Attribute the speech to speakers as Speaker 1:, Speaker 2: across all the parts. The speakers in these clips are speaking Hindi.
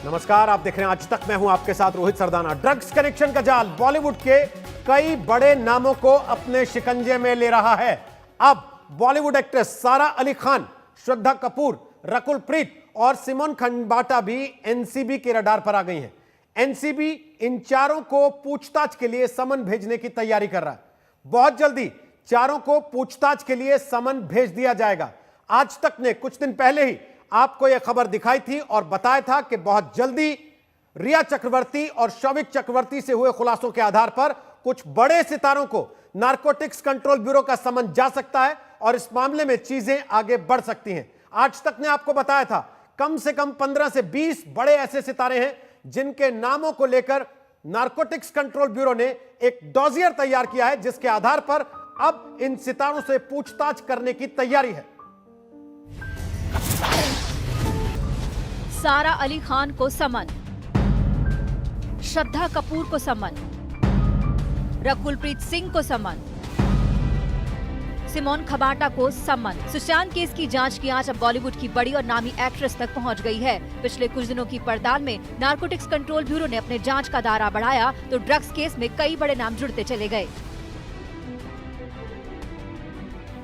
Speaker 1: नमस्कार, आप देख रहे हैं आज तक। मैं हूं आपके साथ रोहित सरदाना। ड्रग्स कनेक्शन का जाल बॉलीवुड के कई बड़े नामों को अपने शिकंजे में ले रहा है। अब बॉलीवुड एक्ट्रेस सारा अली खान, श्रद्धा कपूर, रकुल प्रीत और सिमोन खंबाटा भी एनसीबी के रडार पर आ गई हैं। एनसीबी इन चारों को पूछताछ के लिए समन भेजने की तैयारी कर रहा है। बहुत जल्दी चारों को पूछताछ के लिए समन भेज दिया जाएगा। आज तक ने कुछ दिन पहले ही आपको यह खबर दिखाई थी और बताया था कि बहुत जल्दी रिया चक्रवर्ती और शौविक चक्रवर्ती से हुए खुलासों के आधार पर कुछ बड़े सितारों को नारकोटिक्स कंट्रोल ब्यूरो का समन जा सकता है और इस मामले में चीजें आगे बढ़ सकती हैं। आज तक ने आपको बताया था कम से कम 15 से 20 बड़े ऐसे सितारे हैं जिनके नामों को लेकर नारकोटिक्स कंट्रोल ब्यूरो ने एक डॉजियर तैयार किया है, जिसके आधार पर अब इन सितारों से पूछताछ करने की तैयारी है।
Speaker 2: सारा अली खान को समन, श्रद्धा कपूर को समन, रकुल प्रीत सिंह को समन, सिमोन खंबाटा को समन। सुशांत केस की जांच की आंच अब बॉलीवुड की बड़ी और नामी एक्ट्रेस तक पहुंच गई है। पिछले कुछ दिनों की पड़ताल में नारकोटिक्स कंट्रोल ब्यूरो ने अपने जांच का दायरा बढ़ाया तो ड्रग्स केस में कई बड़े नाम जुड़ते चले गए।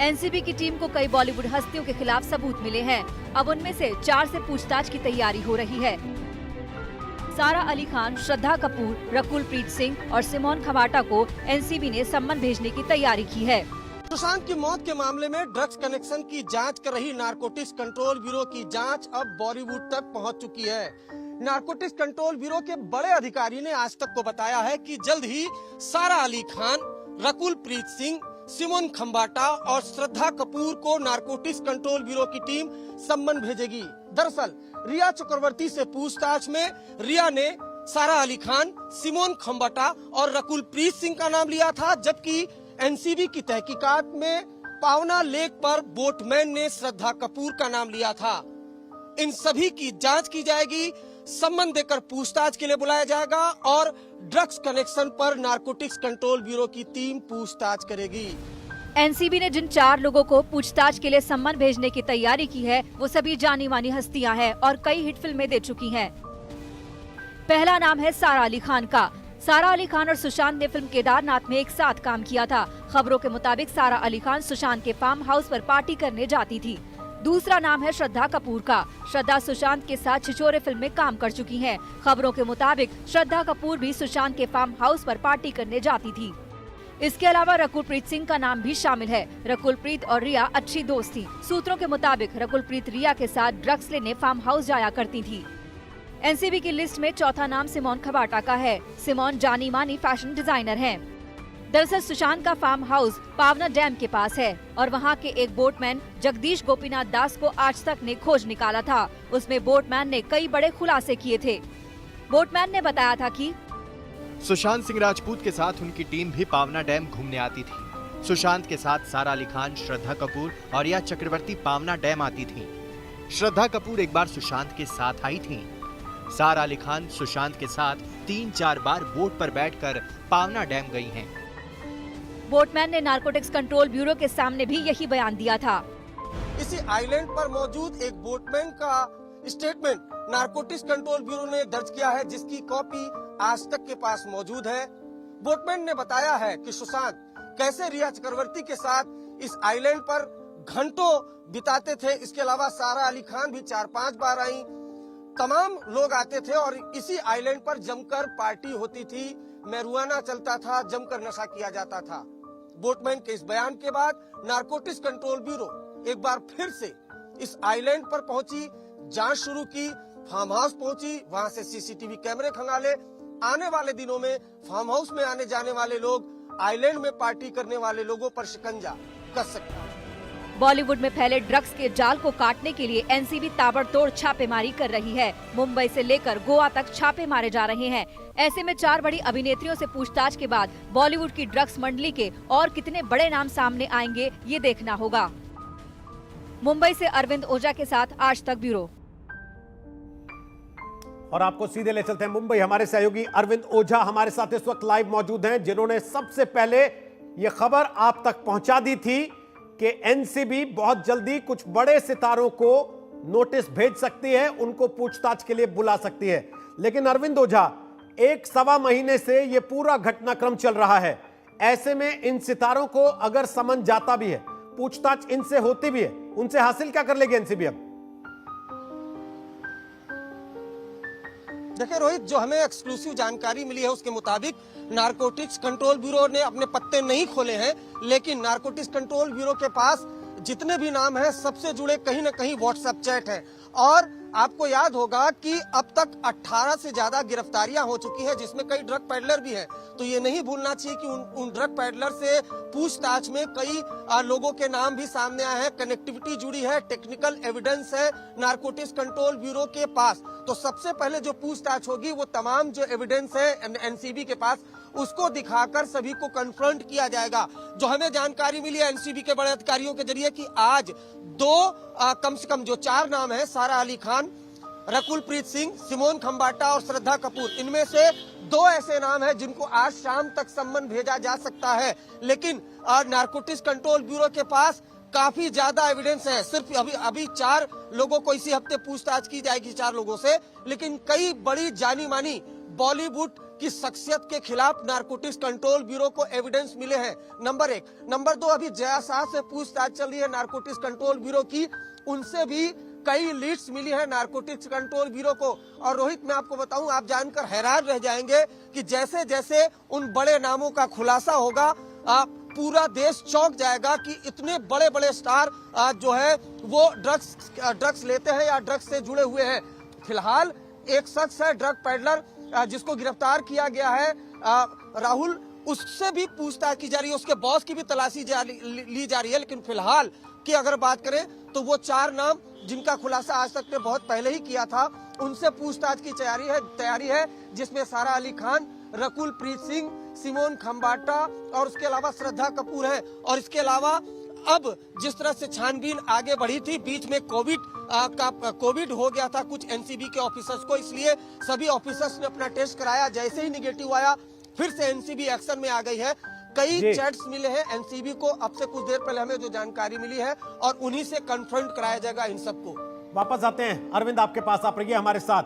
Speaker 2: एनसीबी की टीम को कई बॉलीवुड हस्तियों के खिलाफ सबूत मिले हैं। अब उनमें से 4 से पूछताछ की तैयारी हो रही है। सारा अली खान, श्रद्धा कपूर, रकुल प्रीत सिंह और सिमोन खंबाटा को एनसीबी ने सम्मन भेजने की तैयारी की है।
Speaker 3: सुशांत की मौत के मामले में ड्रग्स कनेक्शन की जांच कर रही नारकोटिक्स कंट्रोल ब्यूरो की जांच अब बॉलीवुड तक पहुंच चुकी है। नारकोटिक्स कंट्रोल ब्यूरो के बड़े अधिकारी ने आज तक को बताया है कि जल्द ही सारा अली खान, रकुल प्रीत सिंह, सिमोन खंबाटा और श्रद्धा कपूर को नारकोटिक्स कंट्रोल ब्यूरो की टीम सम्मन भेजेगी। दरअसल रिया चक्रवर्ती से पूछताछ में रिया ने सारा अली खान, सिमोन खंबाटा और रकुल प्रीत सिंह का नाम लिया था, जबकि एनसीबी की तहकीकात में पावना लेक पर बोटमैन ने श्रद्धा कपूर का नाम लिया था। इन सभी की जांच की जाएगी, सम्मन देकर पूछताछ के लिए बुलाया जाएगा और ड्रग्स कनेक्शन पर नारकोटिक्स कंट्रोल ब्यूरो की टीम पूछताछ करेगी।
Speaker 2: एनसीबी ने जिन 4 लोगों को पूछताछ के लिए सम्मन भेजने की तैयारी की है वो सभी जानी मानी हस्तियां हैं और कई हिट फिल्में दे चुकी हैं। पहला नाम है सारा अली खान का। सारा अली खान और सुशांत ने फिल्म केदारनाथ में एक साथ काम किया था। खबरों के मुताबिक सारा अली खान सुशांत के फार्म हाउस पर पार्टी करने जाती थी। दूसरा नाम है श्रद्धा कपूर का। श्रद्धा सुशांत के साथ छिछोरे फिल्म में काम कर चुकी हैं। खबरों के मुताबिक श्रद्धा कपूर भी सुशांत के फार्म हाउस पर पार्टी करने जाती थी। इसके अलावा रकुल प्रीत सिंह का नाम भी शामिल है। रकुल प्रीत और रिया अच्छी दोस्त थी। सूत्रों के मुताबिक रकुल प्रीत रिया के साथ ड्रग्स लेने फार्म हाउस जाया करती थी। एनसीबी की लिस्ट में चौथा नाम सिमोन खंबाटा का है। सिमोन जानी मानी फैशन डिजाइनर हैं। दरअसल सुशांत का फार्म हाउस पावना डैम के पास है और वहां के एक बोटमैन जगदीश गोपीनाथ दास को आज तक ने खोज निकाला था। उसमें बोटमैन ने कई बड़े खुलासे किए थे। बोटमैन ने बताया था कि
Speaker 4: सुशांत सिंह राजपूत के साथ उनकी टीम भी पावना डैम घूमने आती थी। सुशांत के साथ सारा अली खान, श्रद्धा कपूर और रिया चक्रवर्ती पावना डैम आती थी। श्रद्धा कपूर एक बार सुशांत के साथ आई थी। सारा अली खान सुशांत के साथ 3-4 बार बोट पर बैठकर पावना डैम गई हैं।
Speaker 2: बोटमैन ने नारकोटिक्स कंट्रोल ब्यूरो के सामने भी यही बयान दिया था।
Speaker 3: इसी आइलैंड पर मौजूद एक बोटमैन का स्टेटमेंट नारकोटिक्स कंट्रोल ब्यूरो ने दर्ज किया है, जिसकी कॉपी आज तक के पास मौजूद है। बोटमैन ने बताया है कि सुशांत कैसे रिया चक्रवर्ती के साथ इस आइलैंड पर घंटों बिताते थे। इसके अलावा सारा अली खान भी 4-5 बार आई। तमाम लोग आते थे और इसी आइलैंड पर जमकर पार्टी होती थी, मैरुआना चलता था, जमकर नशा किया जाता था। बोटमैन के इस बयान के बाद नारकोटिक्स कंट्रोल ब्यूरो एक बार फिर से इस आइलैंड पर पहुंची, जांच शुरू की, फार्म हाउस पहुंची, वहां से सीसीटीवी कैमरे खंगाले। आने वाले दिनों में फार्म हाउस में आने जाने वाले लोग, आइलैंड में पार्टी करने वाले लोगों पर शिकंजा कस सकते हैं।
Speaker 2: बॉलीवुड में फैले ड्रग्स के जाल को काटने के लिए एनसीबी ताबड़तोड़ छापेमारी कर रही है। मुंबई से लेकर गोवा तक छापे मारे जा रहे हैं। ऐसे में 4 बड़ी अभिनेत्रियों से पूछताछ के बाद बॉलीवुड की ड्रग्स मंडली के और कितने बड़े नाम सामने आएंगे ये देखना होगा। मुंबई से अरविंद ओझा के साथ आज तक ब्यूरो।
Speaker 1: और आपको सीधे ले चलते हैं मुंबई। हमारे सहयोगी अरविंद ओझा हमारे साथ इस वक्त लाइव मौजूद हैं, जिन्होंने सबसे पहले यह खबर आप तक पहुंचा दी थी कि एनसीबी बहुत जल्दी कुछ बड़े सितारों को नोटिस भेज सकती है, उनको पूछताछ के लिए बुला सकती है। लेकिन अरविंद ओझा, 1-सवा महीने से यह पूरा घटनाक्रम चल रहा है। ऐसे में इन सितारों को अगर समन जाता भी है, पूछताछ इनसे होती भी है, उनसे हासिल क्या कर लेगी एनसीबी अब?
Speaker 3: देखिए रोहित, जो हमें एक्सक्लूसिव जानकारी मिली है उसके मुताबिक नारकोटिक्स कंट्रोल ब्यूरो ने अपने पत्ते नहीं खोले हैं, लेकिन नारकोटिक्स कंट्रोल ब्यूरो के पास जितने भी नाम हैं सबसे जुड़े कहीं ना कहीं व्हाट्सएप चैट है। और आपको याद होगा कि अब तक 18 से ज्यादा गिरफ्तारियां हो चुकी हैं, जिसमें कई ड्रग पैडलर भी हैं। तो ये नहीं भूलना चाहिए कि उन ड्रग पैडलर से पूछताछ में कई लोगों के नाम भी सामने आए हैं, कनेक्टिविटी जुड़ी है, टेक्निकल एविडेंस है नारकोटिक्स कंट्रोल ब्यूरो के पास। तो सबसे पहले जो पूछताछ होगी वो तमाम जो एविडेंस है एनसीबी के पास, उसको दिखाकर सभी को कन्फ्रंट किया जाएगा। जो हमें जानकारी मिली है एनसीबी के बड़े अधिकारियों के जरिए कि आज कम से कम जो 4 नाम है, सारा अली खान, रकुल प्रीत सिंह, सिमोन खंबाटा और श्रद्धा कपूर, इनमें से 2 ऐसे नाम हैं जिनको आज शाम तक सम्मन भेजा जा सकता है। लेकिन नारकोटिक्स कंट्रोल ब्यूरो के पास काफी ज्यादा एविडेंस है। सिर्फ अभी 4 लोगों को इसी हफ्ते पूछताछ की जाएगी, 4 लोगों से, लेकिन कई बड़ी जानी मानी बॉलीवुड की शख्सियत के खिलाफ नारकोटिक्स कंट्रोल ब्यूरो को एविडेंस मिले हैं। नंबर 1। नंबर 2, अभी जया शाह से पूछताछ चल रही है नारकोटिक्स कंट्रोल ब्यूरो की, उनसे भी कई लीड्स मिली है नारकोटिक्स कंट्रोल ब्यूरो को। और रोहित, मैं आपको बताऊं, आप जानकर हैरान रह जाएंगे कि जैसे जैसे उन बड़े नामों का खुलासा होगा, पूरा देश चौंक जाएगा कि इतने बड़े बड़े स्टार जो है वो ड्रग्स लेते हैं या ड्रग्स से जुड़े हुए हैं। फिलहाल एक शख्स है ड्रग पैडलर जिसको गिरफ्तार किया गया है, राहुल, उससे भी पूछताछ की जा रही है, उसके बॉस की भी तलाशी ली जा रही है। लेकिन फिलहाल की अगर बात करें तो वो 4 नाम जिनका खुलासा आज तक ने बहुत पहले ही किया था, उनसे पूछताछ की तैयारी है, जिसमें सारा अली खान, रकुल प्रीत सिंह, सिमोन खंबाटा और उसके अलावा श्रद्धा कपूर है। और इसके अलावा अब जिस तरह से छानबीन आगे बढ़ी थी, बीच में कोविड हो गया था कुछ एनसीबी के ऑफिसर्स को, इसलिए सभी ऑफिसर्स ने अपना टेस्ट कराया। जैसे ही निगेटिव आया, फिर से एनसीबी एक्शन में आ गई है। कई चैट्स मिले हैं एनसीबी को, अब से कुछ देर पहले हमें जो जानकारी मिली है, और उन्हीं से कन्फ्रंट कराया जाएगा इन सबको।
Speaker 1: वापस आते हैं अरविंद, आपके पास आप रहिए हमारे साथ।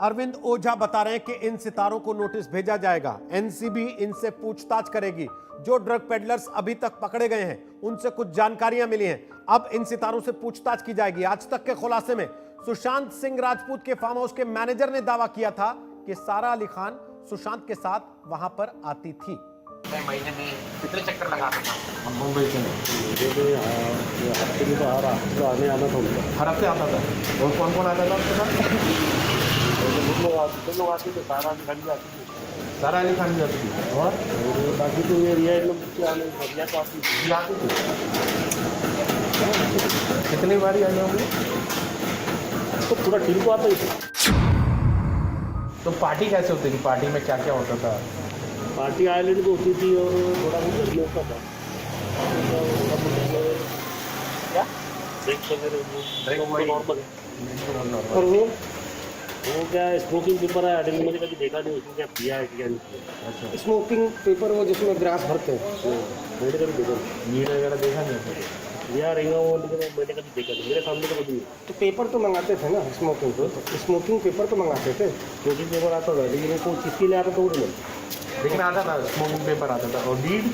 Speaker 1: अरविंद ओझा बता रहे हैं कि इन सितारों को नोटिस भेजा जाएगा, एनसीबी इनसे पूछताछ करेगी। जो ड्रग पेडलर्स अभी तक पकड़े गए हैं उनसे कुछ जानकारियां मिली हैं, अब इन सितारों से पूछताछ की जाएगी। आज तक के खुलासे में सुशांत सिंह राजपूत के फार्म हाउस के मैनेजर ने दावा किया था कि सारा अली खान सुशांत के साथ वहां पर आती थी।
Speaker 5: महीने में कितने चक्कर लगाते हैं?
Speaker 6: मुंबई से हफ्ते में तो आने आना था उनका,
Speaker 5: हर हफ्ते आता था। और कौन कौन आता था उसके साथ?
Speaker 6: 2 लोग आते थे, सारा अली खान आती थी,
Speaker 5: सारा अली खान जाती थी। और
Speaker 6: बाकी तो ये रिया लोग आने बढ़िया तो आती
Speaker 5: थी। कितनी बारी आए होंगे?
Speaker 6: तो पूरा टीम को आता ही था।
Speaker 5: तो पार्टी कैसे होती थी? पार्टी में क्या क्या होता था?
Speaker 6: पार्टी आइलैंड को होती थी और थोड़ा बहुत भी होता था।
Speaker 5: क्या
Speaker 6: ड्रिंक्स वगैरह
Speaker 5: नॉर्मल?
Speaker 6: और वो क्या स्मोकिंग पेपर है, अटेंड मैंने कभी देखा नहीं उसमें क्या किया है क्या नहीं किया।
Speaker 5: अच्छा,
Speaker 3: स्मोकिंग पेपर वो जिसमें ग्रास भरते हैं,
Speaker 6: मैंने कभी देखा नहीं,
Speaker 5: मीट वगैरह देखा नहीं?
Speaker 6: या रहेगा वो, लेकिन मैंने कभी देखा नहीं, मेरे सामने तो कभी नहीं।
Speaker 3: तो पेपर तो मंगाते थे ना, स्मोकिंग पेपर तो मंगाते थे।
Speaker 6: स्मोकिंग पेपर आता था, लेकिन वो कोई चीज़ के लिए आता था वो नहीं।
Speaker 5: लेकिन आता था, स्मोकिंग पेपर आता था। और लीड?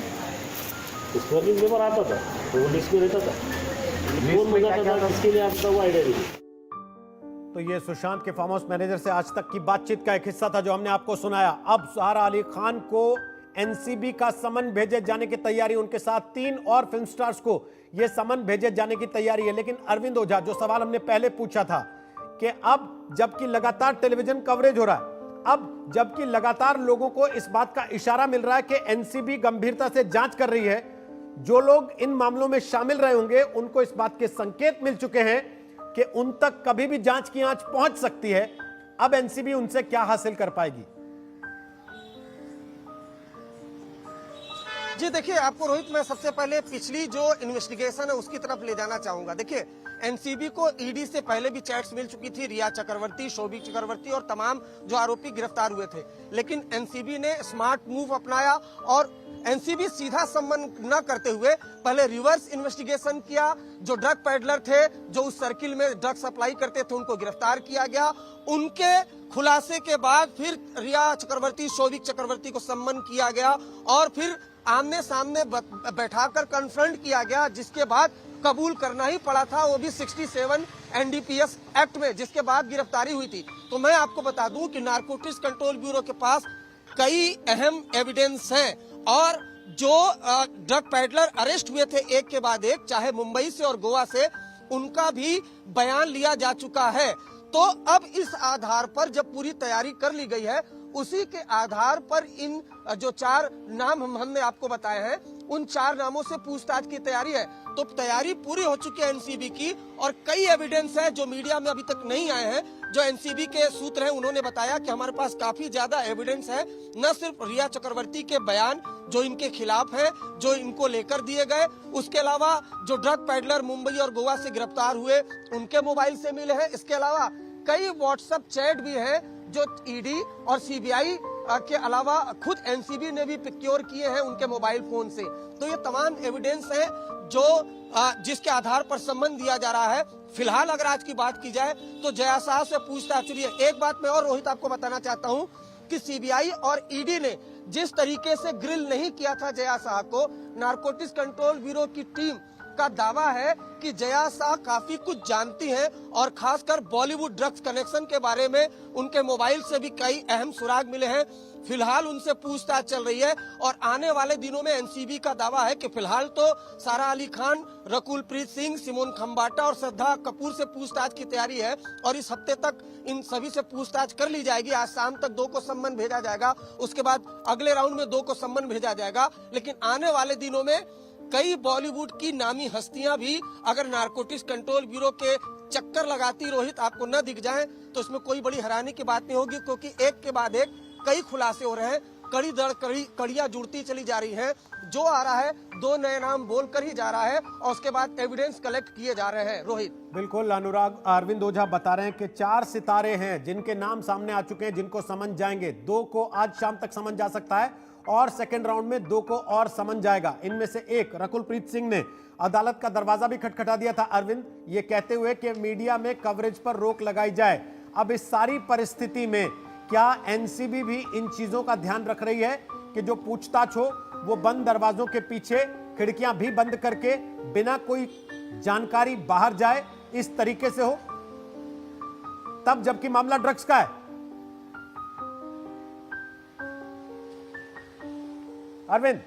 Speaker 6: स्मोकिंग पेपर आता था तो वो लिस्ट में रहता था, कौन मंगाता था, किसके लिए आता था, वो आइडिया नहीं।
Speaker 1: तो ये सुशांत के फार्म हाउस मैनेजर से आज तक की बातचीत का एक हिस्सा था जो हमने आपको सुनाया। अब सारा अली खान को एनसीबी का समन भेजे जाने की तैयारी, उनके साथ 3 और फिल्म स्टार्स को यह समन भेजे जाने की तैयारी है। लेकिन अरविंद ओझा, जो सवाल हमने पहले पूछा था कि अब जबकि लगातार टेलीविजन कवरेज हो रहा है, अब जबकि लगातार लोगों को इस बात का इशारा मिल रहा है कि एनसीबी गंभीरता से जांच कर रही है, जो लोग इन मामलों में शामिल रहे होंगे उनको इस बात के संकेत मिल चुके हैं कि उन तक कभी भी जांच की आंच पहुंच सकती है। अब एनसीबी उनसे क्या हासिल कर पाएगी?
Speaker 3: जी देखिए, आपको रोहित, मैं सबसे पहले पिछली जो इन्वेस्टिगेशन है उसकी तरफ ले जाना चाहूंगा। देखिए, एनसीबी को ईडी से पहले भी चैट्स मिल चुकी थी, रिया चक्रवर्ती, शोभिक चक्रवर्ती और तमाम जो आरोपी गिरफ्तार हुए थे। लेकिन एनसीबी ने स्मार्ट मूव अपनाया और एनसीबी सीधा संबंध न करते हुए पहले रिवर्स इन्वेस्टिगेशन किया। जो ड्रग पैडलर थे, जो उस सर्किल में ड्रग सप्लाई करते थे, उनको गिरफ्तार किया गया। उनके खुलासे के बाद फिर रिया चक्रवर्ती, शोभिक चक्रवर्ती को सम्मन किया गया और फिर आमने सामने बैठाकर कन्फ्रंट किया गया, जिसके बाद कबूल करना ही पड़ा था, वो भी 67 एनडीपीएस एक्ट में, जिसके बाद गिरफ्तारी हुई थी। तो मैं आपको बता दूं कि नारकोटिक्स कंट्रोल ब्यूरो के पास कई अहम एविडेंस हैं और जो ड्रग पैडलर अरेस्ट हुए थे एक के बाद एक, चाहे मुंबई से और गोवा से, उनका भी बयान लिया जा चुका है। तो अब इस आधार पर जब पूरी तैयारी कर ली गई है, उसी के आधार पर इन जो 4 नाम हमने आपको बताए हैं, उन 4 नामों से पूछताछ की तैयारी है। तो तैयारी पूरी हो चुकी है एनसीबी की और कई एविडेंस है जो मीडिया में अभी तक नहीं आए हैं। जो एनसीबी के सूत्र हैं उन्होंने बताया कि हमारे पास काफी ज्यादा एविडेंस है, न सिर्फ रिया चक्रवर्ती के बयान जो इनके खिलाफ है, जो इनको लेकर दिए गए, उसके अलावा जो ड्रग पैडलर मुंबई और गोवा से गिरफ्तार हुए उनके मोबाइल से मिले हैं। इसके अलावा कई व्हाट्सएप चैट भी है जो ईडी और सीबीआई के अलावा खुद एनसीबी ने भी पिक्योर किए हैं उनके मोबाइल फोन से। तो ये तमाम एविडेंस है जो जिसके आधार पर सम्मन दिया जा रहा है। फिलहाल अगर आज की बात की जाए तो जया शाह से पूछताछ हुई है। एक बात मैं और रोहित आपको बताना चाहता हूं कि सीबीआई और ईडी ने जिस तरीके से ग्रिल नहीं किया था जया शाह को, नारकोटिक्स कंट्रोल ब्यूरो की टीम का दावा है कि जया शाह काफी कुछ जानती हैं और खासकर बॉलीवुड ड्रग्स कनेक्शन के बारे में उनके मोबाइल से भी कई अहम सुराग मिले हैं। फिलहाल उनसे पूछताछ चल रही है और आने वाले दिनों में एनसीबी का दावा है कि फिलहाल तो सारा अली खान, रकुल प्रीत सिंह, सिमोन खम्बाटा और श्रद्धा कपूर से पूछताछ की तैयारी है और इस हफ्ते तक इन सभी से पूछताछ कर ली जाएगी। आज शाम तक 2 को सम्मन भेजा जाएगा, उसके बाद अगले राउंड में 2 को सम्मन भेजा जाएगा। लेकिन आने वाले दिनों में कई बॉलीवुड की नामी हस्तियां भी अगर नारकोटिक्स कंट्रोल ब्यूरो के चक्कर लगाती रोहित आपको न दिख जाएं तो इसमें कोई बड़ी हैरानी की बात नहीं होगी, क्योंकि एक के बाद एक कई खुलासे हो रहे हैं, कड़ी दर कड़ियां जुड़ती चली जा रही हैं। जो आ रहा है 2 नए नाम बोलकर ही जा रहा है और उसके बाद एविडेंस कलेक्ट किए जा रहे हैं। रोहित
Speaker 1: बिल्कुल, अनुराग, अरविंद ओझा बता रहे हैं कि 4 सितारे हैं जिनके नाम सामने आ चुके हैं, जिनको समन जाएंगे। 2 को आज शाम तक समन जा सकता है और सेकेंड राउंड में 2 को और समन जाएगा। इनमें से एक रकुल प्रीत सिंह ने अदालत का दरवाजा भी खटखटा दिया था अरविंद, ये कहते हुए कि मीडिया में कवरेज पर रोक लगाई जाए। अब इस सारी परिस्थिति में क्या एनसीबी भी इन चीजों का ध्यान रख रही है कि जो पूछताछ हो वो बंद दरवाजों के पीछे, खिड़कियां भी बंद करके, बिना कोई जानकारी बाहर जाए, इस तरीके से हो, तब जबकि मामला ड्रग्स का है? अरविंद,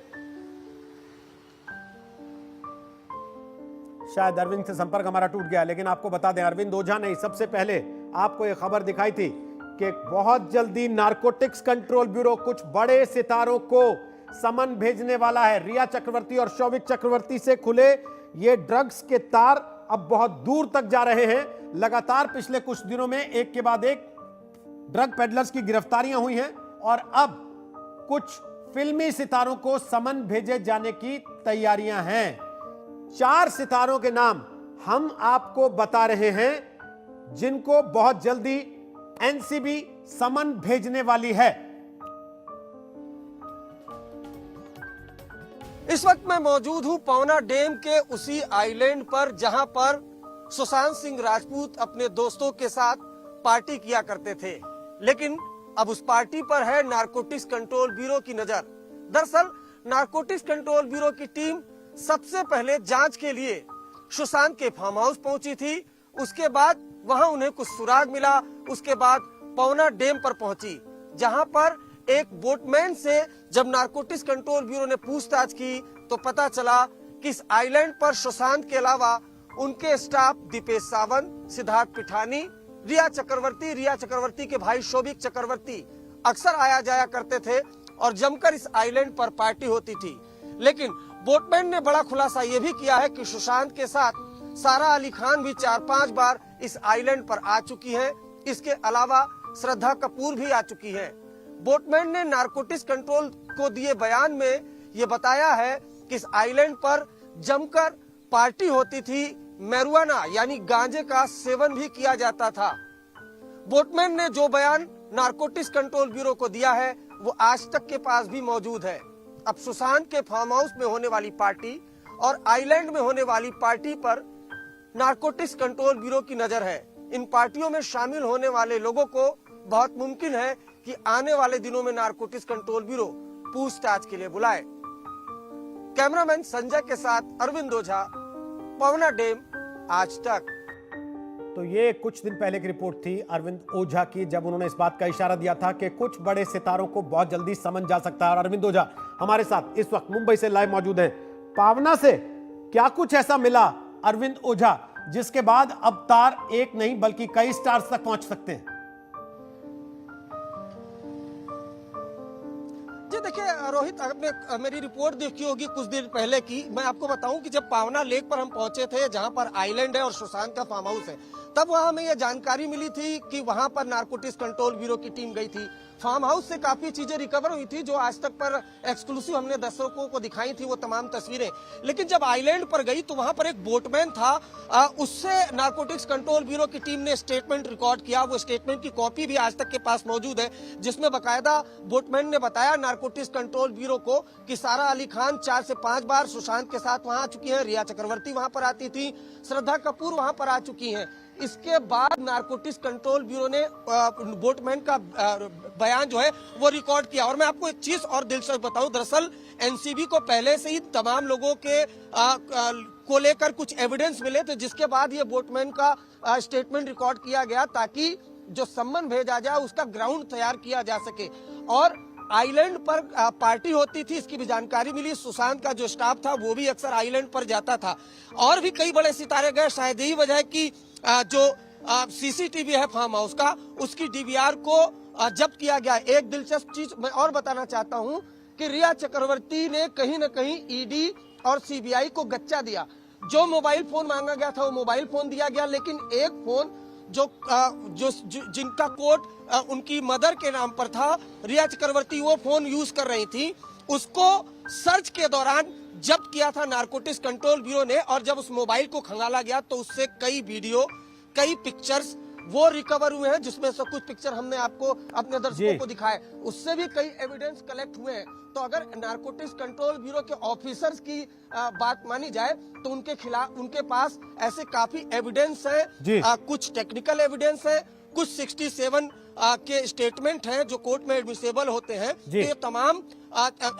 Speaker 1: शायद अरविंद से संपर्क हमारा टूट गया, लेकिन आपको बता दें, अरविंद ओझा ने सबसे पहले आपको यह खबर दिखाई थी कि बहुत जल्दी नारकोटिक्स कंट्रोल ब्यूरो कुछ बड़े सितारों को समन भेजने वाला है। रिया चक्रवर्ती और शोभिक चक्रवर्ती से खुले ये ड्रग्स के तार अब बहुत दूर तक जा रहे हैं। लगातार पिछले कुछ दिनों में एक के बाद एक ड्रग पेडलर्स की गिरफ्तारियां हुई हैं और अब कुछ फिल्मी सितारों को समन भेजे जाने की तैयारियां हैं। 4 सितारों के नाम हम आपको बता रहे हैं जिनको बहुत जल्दी एनसीबी समन भेजने वाली है।
Speaker 3: इस वक्त मैं मौजूद हूं पवना डैम के उसी आइलैंड पर जहां पर सुशांत सिंह राजपूत अपने दोस्तों के साथ पार्टी किया करते थे, लेकिन अब उस पार्टी पर है नारकोटिक्स कंट्रोल ब्यूरो की नजर। दरअसल नारकोटिक्स कंट्रोल ब्यूरो की टीम सबसे पहले जांच के लिए सुशांत के फार्म हाउस पहुंची थी, उसके बाद वहां उन्हें कुछ सुराग मिला, उसके बाद पवना डैम पर पहुंची, जहां पर एक बोटमैन से जब नारकोटिक्स कंट्रोल ब्यूरो ने पूछताछ की तो पता चला कि इस आइलैंड पर सुशांत के अलावा उनके स्टाफ दीपेश सावंत, सिद्धार्थ पिठानी, रिया चक्रवर्ती के भाई शोभिक चक्रवर्ती अक्सर आया जाया करते थे और जमकर इस आइलैंड पर पार्टी होती थी। लेकिन बोटमैन ने बड़ा खुलासा यह भी किया है कि सुशांत के साथ सारा अली खान भी 4-5 बार इस आइलैंड पर आ चुकी है। इसके अलावा श्रद्धा कपूर भी आ चुकी है। बोटमैन ने नारकोटिक्स कंट्रोल को दिए बयान में ये बताया है कि इस आइलैंड पर जमकर पार्टी होती थी, मैरुआना यानी गांजे का सेवन भी किया जाता था। बोटमैन ने जो बयान नारकोटिक्स कंट्रोल ब्यूरो को दिया है वो आज तक के पास भी मौजूद है। अब सुशांत के फार्म हाउस में होने वाली पार्टी और आइलैंड में होने वाली पार्टी पर नारकोटिक्स कंट्रोल ब्यूरो की नजर है। इन पार्टियों में शामिल होने वाले लोगों को बहुत मुमकिन है कि आने वाले दिनों में नारकोटिक्स कंट्रोल ब्यूरो पूछताछ के लिए बुलाए। कैमरामैन संजय के साथ अरविंद ओझा, पवना डैम, आज तक।
Speaker 1: तो ये कुछ दिन पहले की रिपोर्ट थी अरविंद ओझा की, जब उन्होंने इस बात का इशारा दिया था कि कुछ बड़े सितारों को बहुत जल्दी समझ जा सकता है। और अरविंद ओझा हमारे साथ इस वक्त मुंबई से लाइव मौजूद हैं। पावना से क्या कुछ ऐसा मिला अरविंद ओझा जिसके बाद अब तार एक नहीं बल्कि कई स्टार्स तक पहुंच सकते हैं?
Speaker 3: जी देखिए रोहित, आपने मेरी रिपोर्ट देखी होगी कुछ दिन पहले की। मैं आपको बताऊं कि जब पावना लेक पर हम पहुंचे थे, जहां पर आइलैंड है और सुशांत का फार्म हाउस है, तब वहां हमें यह जानकारी मिली थी कि वहां पर नारकोटिक्स कंट्रोल ब्यूरो की टीम गई थी। फार्म हाउस से काफी चीजें रिकवर हुई थी जो आज तक पर एक्सक्लूसिव हमने दर्शकों को दिखाई थी, वो तमाम तस्वीरें। लेकिन जब आइलैंड पर गई तो वहां पर एक बोटमैन था, उससे नारकोटिक्स कंट्रोल ब्यूरो की टीम ने स्टेटमेंट रिकॉर्ड किया। वो स्टेटमेंट की कॉपी भी आज तक के पास मौजूद है, जिसमें बाकायदा बोटमैन ने बताया नारकोटिक्स कंट्रोल ब्यूरो को कि सारा अली खान 4 से 5 बार सुशांत के साथ वहां आ चुकी है, रिया चक्रवर्ती वहां पर आती थी, श्रद्धा कपूर वहां पर आ चुकी हैं। इसके बाद नारकोटिक्स कंट्रोल ब्यूरो ने बोटमैन का बयान जो है वो रिकॉर्ड किया। और मैं आपको एक चीज और दिलचस्प बताऊं, दरअसल एनसीबी को पहले से ही तमाम लोगों के को लेकर कुछ एविडेंस मिले थे, जिसके बाद ये बोटमैन का स्टेटमेंट रिकॉर्ड किया गया ताकि जो सम्मन भेजा जाए उसका ग्राउंड तैयार किया जा सके। और आइलैंड पर पार्टी होती थी, इसकी भी जानकारी मिली। सुशांत का जो स्टाफ था वो भी अक्सर आइलैंड पर जाता था और भी कई बड़े सितारे गए। शायद यही वजह है कि जो सीसीटीवी है फार्म हाउस का, उसकी डीवीआर को जब्त किया गया। एक दिलचस्प चीज मैं और बताना चाहता हूं कि रिया चक्रवर्ती ने कहीं न कहीं ईडी और सीबीआई को गच्चा दिया। जो मोबाइल फोन मांगा गया था वो मोबाइल फोन दिया गया, लेकिन एक फोन जिनका कोड उनकी मदर के नाम पर था, रिया चक्रवर्ती वो फोन यूज कर रही थी, उसको सर्च के दौरान जब्त किया था नारकोटिक्स कंट्रोल ब्यूरो ने। और जब उस मोबाइल को खंगाला गया तो उससे कई वीडियो, कई पिक्चर्स वो रिकवर हुए हैं, जिसमें से कुछ पिक्चर हमने आपको अपने दर्शकों को दिखाए। उससे भी कई एविडेंस कलेक्ट हुए हैं। तो अगर नारकोटिक्स कंट्रोल ब्यूरो के ऑफिसर्स की बात मानी जाए तो उनके खिलाफ, उनके पास ऐसे काफी एविडेंस है, कुछ टेक्निकल एविडेंस है, कुछ 67 के स्टेटमेंट हैं जो कोर्ट में एडमिसेबल होते हैं। ये तमाम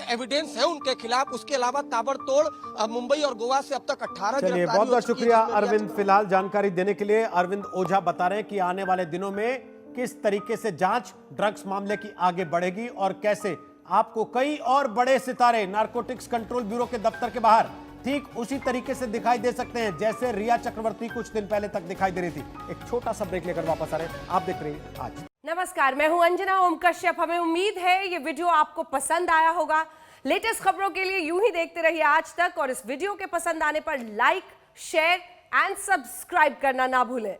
Speaker 3: एविडेंस है उनके खिलाफ। उसके अलावा ताबड़तोड़ मुंबई और गोवा से अब तक 18
Speaker 1: चलिए, बहुत बहुत शुक्रिया अरविंद फिलहाल जानकारी देने के लिए। अरविंद ओझा बता रहे हैं कि आने वाले दिनों में किस तरीके से जांच ड्रग्स मामले की आगे बढ़ेगी और कैसे आपको कई और बड़े सितारे नारकोटिक्स कंट्रोल ब्यूरो के दफ्तर के बाहर ठीक उसी तरीके से दिखाई दे सकते हैं जैसे रिया चक्रवर्ती कुछ दिन पहले तक दिखाई दे रही थी। एक छोटा सा ब्रेक लेकर वापस आ रहे हैं, आप देख रहे हैं आज।
Speaker 7: नमस्कार, मैं हूं अंजना ओम कश्यप। हमें उम्मीद है ये वीडियो आपको पसंद आया होगा। लेटेस्ट खबरों के लिए यूं ही देखते रहिए आज तक, और इस वीडियो के पसंद आने पर लाइक, शेयर एंड सब्सक्राइब करना ना भूलें।